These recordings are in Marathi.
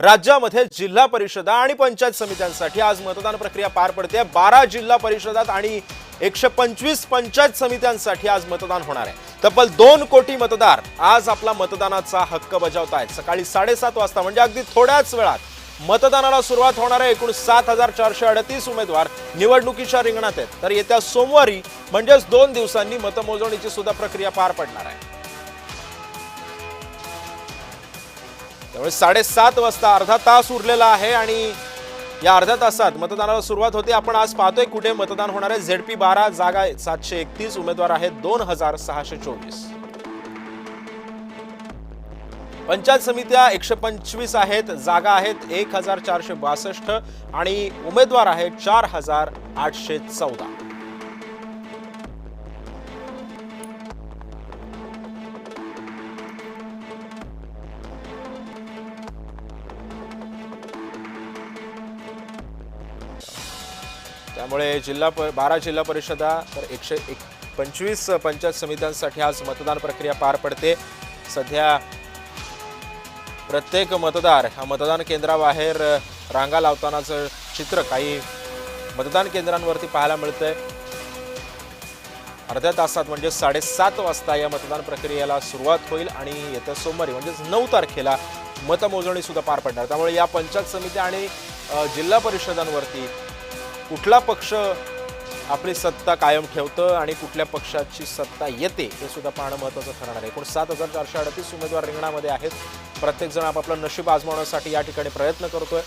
राज्यामध्ये जिल्हा परिषदा आणि पंचायत समित्यांसाठी आज मतदान प्रक्रिया पार पडते। 12 जिल्हा परिषदात आणि 125 पंचायत समित्यांसाठी आज मतदान होणार आहे। तब्बल 2 कोटी मतदार आज आपला मतदानाचा हक्क बजावतायत। सकाळी 7:30 वाजता म्हणजे अगदी थोड्याच वेळात मतदानाला सुरुवात होणार आहे। एकूण 7438 उमेदवार निवडणुकीच्या रिंगणात आहेत। तर येत्या सोमवारी म्हणजेच 2 दिवसांनी मतमोजणीची सुद्धा प्रक्रिया पार पडणार आहे। त्यामुळे 7:30 वाजता अर्धा तास उरलेला आहे आणि या अर्ध्या तासात मतदानाला सुरुवात होते। आपण आज पाहतोय कुठे मतदान होणार आहे। ZP 12 जागा 731 उमेदवार आहेत 2624। पंचायत समित्या 125 आहेत, जागा आहेत 1462 आणि उमेदवार आहेत 4814। त्यामुळे 12 जिल्हा परिषदा तर 125 पंचायत समित्यांसाठी आज मतदान प्रक्रिया पार पडते। सध्या प्रत्येक मतदार हा मतदान केंद्राबाहेर रांगा लावतानाचं चित्र काही मतदान केंद्रांवरती पाहायला मिळतंय। अर्ध्या तासात म्हणजे 7:30 वाजता या मतदान प्रक्रियेला सुरुवात होईल आणि येत्या सोमवारी म्हणजे 9 तारखेला मतमोजणी सुद्धा पार पडणार। त्यामुळे या पंचायत समित्या आणि जिल्हा परिषदांवरती कुठला पक्ष आपली सत्ता कायम ठेवतं आणि कुठल्या पक्षाची सत्ता येते हे सुद्धा पाहणं महत्त्वाचं ठरणार आहे। एकूण 7438 उमेदवार रिंगणामध्ये आहेत। प्रत्येक जण आपापलं नशीब आजमावण्यासाठी या ठिकाणी प्रयत्न करतोय।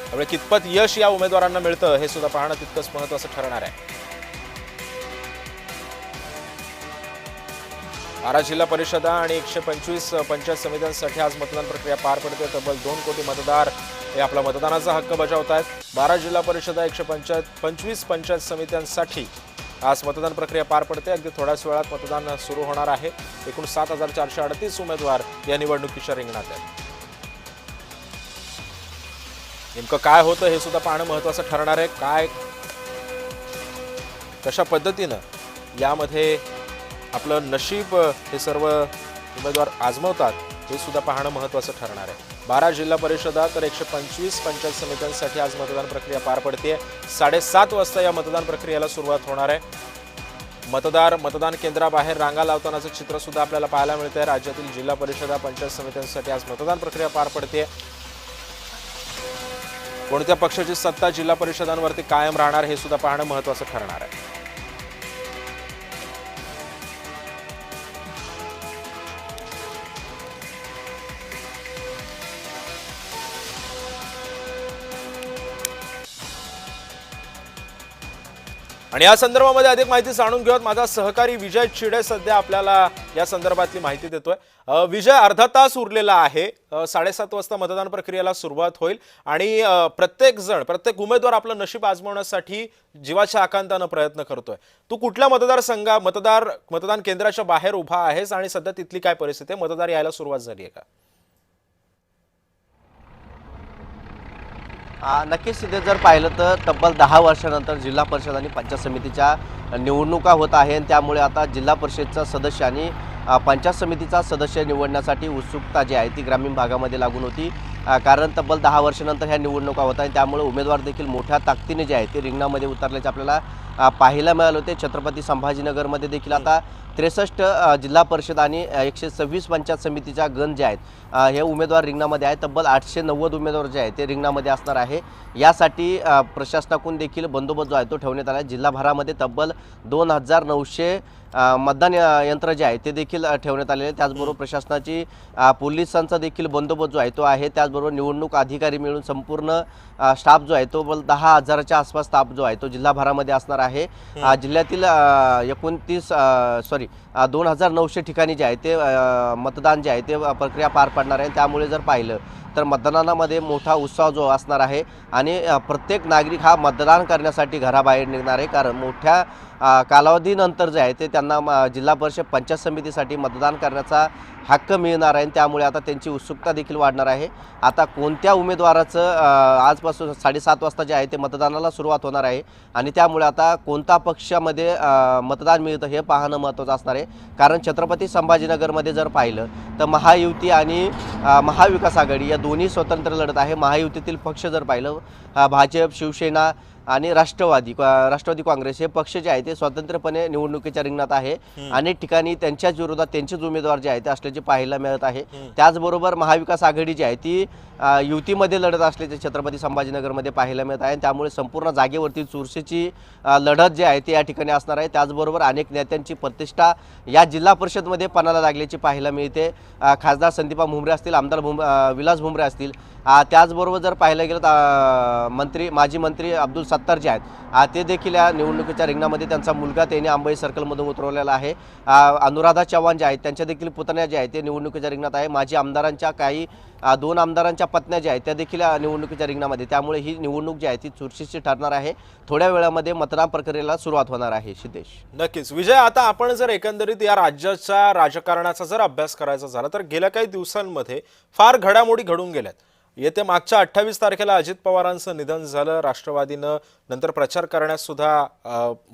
त्यामुळे कितपत यश या उमेदवारांना मिळतं हे सुद्धा पाहणं तितकंच महत्त्वाचं ठरणार आहे। 12 जिल्हा परिषदा आणि 125 पंचायत समित्यांसाठी आज मतदान प्रक्रिया पार पडते। तब्बल 2 कोटी मतदार हे आपला मतदानाचा हक्क बजावतायत। 12 जिल्हा परिषदा 125 पंचायत समित्यांसाठी आज मतदान प्रक्रिया पार पडते। अगदी थोड्याच वेळात मतदान सुरू होणार आहे। एकूण 7438 उमेदवार या निवडणुकीच्या रिंगणात आहेत। नेमकं काय होतं हे सुद्धा पाहणं महत्त्वाचं ठरणार आहे। कशा पद्धतीनं यामध्ये आपलं नशीब हे सर्व उमेदवार आजमावतात हे सुद्धा पाहणं महत्त्वाचं ठरणार आहे। 12 जिल्हा परिषदा तर 125 पंचायत समित्यांसाठी आज मतदान प्रक्रिया पार पडते। 7:30 वाजता या मतदान प्रक्रियेला सुरुवात होणार आहे। मतदार मतदान केंद्राबाहेर रांगा लावतानाचं चित्र सुद्धा आपल्याला पाहायला मिळतंय। राज्यातील जिल्हा परिषदा पंचायत समित्यांसाठी आज मतदान प्रक्रिया पार पडते। कोणत्या पक्षाची सत्ता जिल्हा परिषदांवरती कायम राहणार हे सुद्धा पाहणं महत्त्वाचं ठरणार आहे। आणि या संदर्भामध्ये अधिक माहिती जाणून घेऊयात। माझा सहकारी विजय चिडे सध्या आपल्याला या संदर्भातली माहिती देतोय। विजय, अर्धा तास उरलेला आहे। 7:30 वाजता मतदान प्रक्रियेला सुरुवात होईल आणि प्रत्येक उमेदवार आपलं नशीब आजमावण्यासाठी जीवाच्या आकांतानं प्रयत्न करतोय। तू कुठल्या मतदान केंद्राच्या बाहेर उभा आहेस आणि सध्या तिथली काय परिस्थिती आहे? मतदार यायला सुरुवात झाली आहे का? नक्कीच तिथे जर पाहिलं तर तब्बल 10 वर्षानंतर जिल्हा परिषद आणि पंचायत समितीच्या निवडणुका होत आहे। त्यामुळे आता जिल्हा परिषदचा सदस्य आणि पंचायत समितीचा सदस्य निवडण्यासाठी उत्सुकता जी आहे ती ग्रामीण भागामध्ये लागून होती। कारण तब्बल 10 वर्षानंतर ह्या निवडणुका होत आहेत। त्यामुळे उमेदवार देखील मोठ्या ताकदीने जे आहे ते रिंगणामध्ये उतरल्याचे आपल्याला पाहायला मिळाले होते। छत्रपती संभाजीनगरमध्ये देखील आता 63 जिल्हा परिषद आणि 126 पंचायत समितीच्या गण जे आहेत हे उमेदवार रिंगणामध्ये आहेत। तब्बल 890 उमेदवार जे आहेत ते रिंगणामध्ये असणार आहे। यासाठी प्रशासनाकडून देखील बंदोबस्त जो आहे तो ठेवण्यात आला आहे। जिल्हाभरामध्ये तब्बल 2900 मतदान यंत्र जे आहे ते देखील ठेवण्यात आलेले आहे। त्याचबरोबर प्रशासनाची पोलिसांचा देखील बंदोबस्त जो आहे तो आहे। त्याचबरोबर निवडणूक अधिकारी मिळून संपूर्ण स्टाफ जो आहे तो 10,000च्या आसपास स्टाफ जो आहे तो जिल्हाभरामध्ये असणार आहे। जिल्ह्यातील 2900 ठिकाणी जे आहे ते मतदान जे आहे ते प्रक्रिया पार पडणार आहे। त्यामुळे जर पाहिलं तर मतदानामध्ये मोठा उत्साह जो असणार आहे आणि प्रत्येक नागरिक हा मतदान करण्यासाठी घराबाहेर निघणार आहे। कारण मोठ्या कालावधीनंतर जे आहे ते त्यांना जिल्हा परिषद पंचायत समितीसाठी मतदान करण्याचा हक्क मिळणार आहे. त्यामुळे आता त्यांची उत्सुकता देखील वाढणार आहे. आता कोणत्या उमेदवाराचं आजपासून 7:30 वाजता जे आहे ते मतदानाला सुरुवात होणार आहे आणि त्यामुळे आता कोणत्या पक्षामध्ये मतदान मिळतं हे पाहणं महत्त्वाचं असणार आहे. कारण छत्रपती संभाजीनगरमध्ये जर पाहिलं तर महायुती आणि महाविकास आघाडी या दोन्ही स्वतंत्र लढत आहे. महायुतीतील पक्ष जर पाहिलं भाजप, शिवसेना आणि राष्ट्रवादी काँग्रेस हे पक्ष जे आहे ते स्वतंत्रपणे निवडणुकीच्या रिंगणात आहे. अनेक ठिकाणी त्यांच्याच विरोधात त्यांचेच उमेदवार जे आहे ते असल्याचे पाहायला मिळत आहे. त्याचबरोबर महाविकास आघाडी जी आहे ती युतीमध्ये लढत असल्याचे छत्रपती संभाजीनगरमध्ये पाहायला मिळत आहे. त्यामुळे संपूर्ण जागेवरती चुरशीची लढत जी आहे ती या ठिकाणी असणार आहे. त्याचबरोबर अनेक नेत्यांची प्रतिष्ठा या जिल्हा परिषदमध्ये पणाला लागल्याची पाहायला मिळते. खासदार संदीपा भुमरे असतील, आमदार विलास भुमरे असतील, त्याचबरोबर जर पाहायला गेलं तर माजी मंत्री अब्दुल सत्तार जे आहेत ते देखील या निवडणुकीच्या रिंगणामध्ये त्यांचा मुलगा त्यांनी आंबई सर्कलमधून उतरवलेला आहे. अनुराधा चव्हाण जे आहेत त्यांच्या देखील पुतण्या जे आहेत ते निवडणुकीच्या रिंगणात आहे. माजी आमदारांच्या काही 2 आमदारांच्या पत्न्या ज्या आहेत त्या देखील निवडणुकीच्या रिंगणामध्ये. त्यामुळे ही निवडणूक जी आहे ती चुरशीची ठरणार आहे. थोड्या वेळामध्ये मतदान प्रक्रियेला सुरुवात होणार आहे. सिद्धेश, नक्कीच. विजय, आता आपण जर एकंदरीत या राज्याच्या राजकारणाचा जर अभ्यास करायचा झाला तर गेल्या काही दिवसांमध्ये फार घडामोडी घडून गेल्यात. येत्या मागच्या 28 तारखेला अजित पवारांचं निधन झालं. राष्ट्रवादीनं नंतर प्रचार करण्यास सुद्धा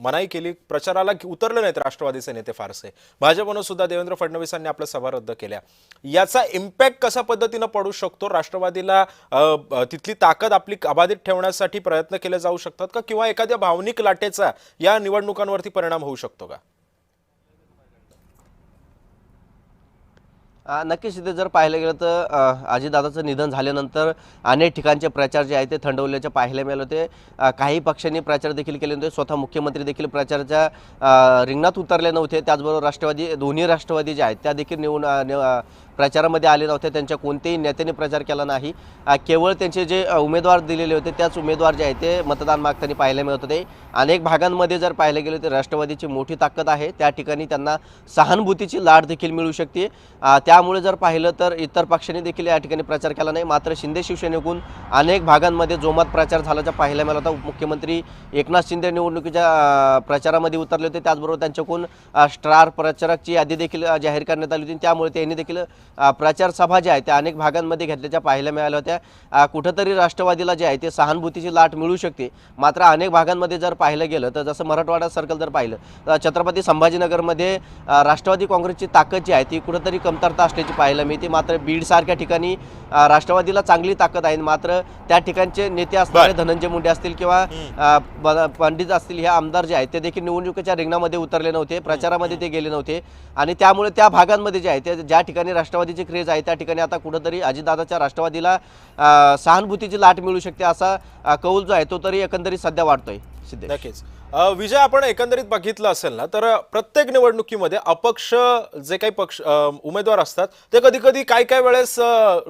मनाई केली. प्रचाराला उतरले नाहीत राष्ट्रवादीचे नेते फारसे. भाजपनं सुद्धा देवेंद्र फडणवीसांनी आपल्या सभा रद्द केल्या. याचा इम्पॅक्ट कशा पद्धतीनं पडू शकतो? राष्ट्रवादीला तिथली ताकद आपली अबाधित ठेवण्यासाठी प्रयत्न केले जाऊ शकतात का, किंवा एखाद्या भावनिक लाटेचा या निवडणुकांवरती परिणाम होऊ शकतो का? नक्कीच इथे जर पाहायला गेलं तर अजितदादाचं निधन झाल्यानंतर अनेक ठिकाणचे प्रचार जे आहे ते थंडवल्याचे पाहायला मिळाले होते. काही पक्षांनी प्रचार देखील केले नव्हते. स्वतः मुख्यमंत्री देखील प्रचाराच्या रिंगणात उतरले नव्हते. त्याचबरोबर दोन्ही राष्ट्रवादी जे आहेत त्या देखील प्रचारामध्ये आले नव्हते. त्यांच्या कोणत्याही नेत्याने प्रचार केला नाही. केवळ त्यांचे जे उमेदवार दिलेले होते त्याच उमेदवार जे आहे ते मतदान मागताना पाहायला मिळत होते. अनेक भागांमध्ये जर पाहायला गेलं तर राष्ट्रवादीची मोठी ताकद आहे. त्या ठिकाणी त्यांना सहानुभूतीची लाट देखील मिळू शकते. त्यामुळे जर पाहिलं तर इतर पक्षांनी देखील या ठिकाणी प्रचार केला नाही. मात्र शिंदे शिवसेनेकडून अनेक भागांमध्ये जोमात प्रचार झाल्याचा पाहायला मिळाला होता. मुख्यमंत्री एकनाथ शिंदे निवडणुकीच्या प्रचारामध्ये उतरले होते. त्याचबरोबर त्यांच्याकडून स्टार प्रचारकची यादी देखील जाहीर करण्यात आली होती. त्यामुळे त्यांनी देखील प्रचार सभा ज्या आहेत त्या अनेक भागांमध्ये घेतल्याच्या पाहायला मिळाल्या होत्या. कुठंतरी राष्ट्रवादीला जे आहे ते सहानुभूतीची लाट मिळू शकते. मात्र अनेक भागांमध्ये जर पाहिलं गेलं तर जसं मराठवाडा सर्कल जर पाहिलं तर छत्रपती संभाजीनगरमध्ये राष्ट्रवादी काँग्रेसची ताकद जी आहे ती कुठंतरी कमतरता असल्याची पाहायला मिळते. मात्र बीडसारख्या ठिकाणी राष्ट्रवादीला चांगली ताकद आहे. मात्र त्या ठिकाणचे नेते असणारे धनंजय मुंडे असतील किंवा पंडित असतील, हे आमदार जे आहेत ते देखील निवडणुकीच्या रिंगणामध्ये उतरले नव्हते. प्रचारामध्ये ते गेले नव्हते. आणि त्यामुळे त्या भागांमध्ये जे आहे ते ज्या ठिकाणी राष्ट्रवादीची क्रेज आहे त्या ठिकाणी आता कुठंतरी अजितदादाच्या राष्ट्रवादीला सहानुभूतीची लाट मिळू शकते असा कौल जो आहे तो तरी एकंदरीत सध्या वाटतोय. नक्कीच. विजय, आपण एकंदरीत बघितलं असेल ना तर प्रत्येक निवडणुकीमध्ये अपक्ष जे काही पक्ष उमेदवार असतात ते कधी कधी काय वेळेस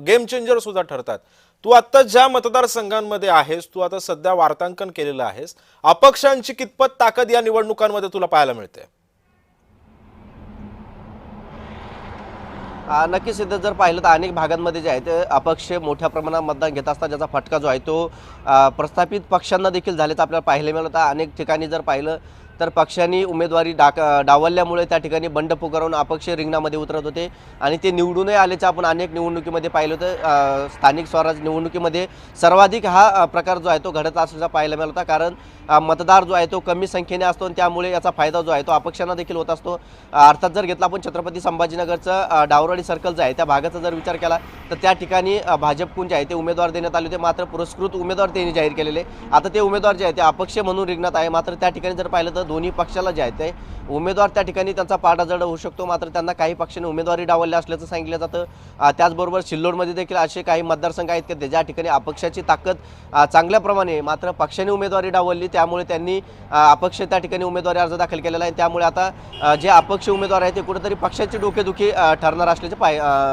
गेम चेंजर सुद्धा ठरतात. तू आता ज्या मतदारसंघांमध्ये आहेस, तू आता सध्या वार्तांकन केलेलं आहेस, अपक्षांची कितपत ताकद या निवडणुकांमध्ये तुला पाहायला मिळते? नक्कीच इथं जर पाहिलं तर अनेक भागांमध्ये जे आहे ते अपक्ष मोठ्या प्रमाणात मतदान घेत असतात. ज्याचा फटका जो आहे तो प्रस्थापित पक्षांना देखील झाल्याचं आपल्याला पाहायला मिळत होतं. अनेक ठिकाणी जर पाहिलं तर पक्षांनी उमेदवारी डावलल्यामुळे त्या ठिकाणी बंड पुकारवून अपक्ष रिंगणामध्ये उतरत होते आणि ते निवडूनही आल्याचं आपण अनेक निवडणुकीमध्ये पाहिलं होतं. स्थानिक स्वराज्य निवडणुकीमध्ये सर्वाधिक हा प्रकार जो आहे तो घडत असल्याचा पाहायला मिळत होता. कारण मतदार जो आहे तो कमी संख्येने असतो आणि त्यामुळे याचा फायदा जो आहे तो अपक्षांना देखील होत असतो. अर्थात जर घेतला आपण छत्रपती संभाजीनगरचं डावराडी सर्कल जो आहे त्या भागाचा जर विचार केला तर त्या ठिकाणी भाजपकडून जे आहे ते उमेदवार देण्यात आले होते. मात्र पुरस्कृत उमेदवार त्यांनी जाहीर केलेले. आता ते उमेदवार जे आहे ते अपक्ष म्हणून रिंगणात आहे. मात्र त्या ठिकाणी जर पाहिलं तर दोन्ही पक्षाला जे आहे ते उमेदवार त्या ठिकाणी त्यांचा पारडा जड होऊ शकतो. मात्र त्यांना काही पक्षांनी उमेदवारी डावलल्या असल्याचं सांगितलं जातं. त्याचबरोबर सिल्लोडमध्ये देखील असे काही मतदारसंघ आहेत की ज्या ठिकाणी अपक्षाची ताकद चांगल्या प्रमाणे, मात्र पक्षाने उमेदवारी डावलली त्यामुळे त्यांनी अपक्ष त्या ठिकाणी उमेदवारी अर्ज दाखल केलेला आहे. त्यामुळे आता जे अपक्ष उमेदवार आहेत ते कुठेतरी पक्षाची डोकेदुखी ठरणार असल्याचे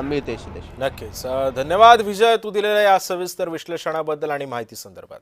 मिळते. नक्कीच. धन्यवाद विजय, तू दिलेल्या या सविस्तर विश्लेषणाबद्दल आणि माहिती संदर्भात.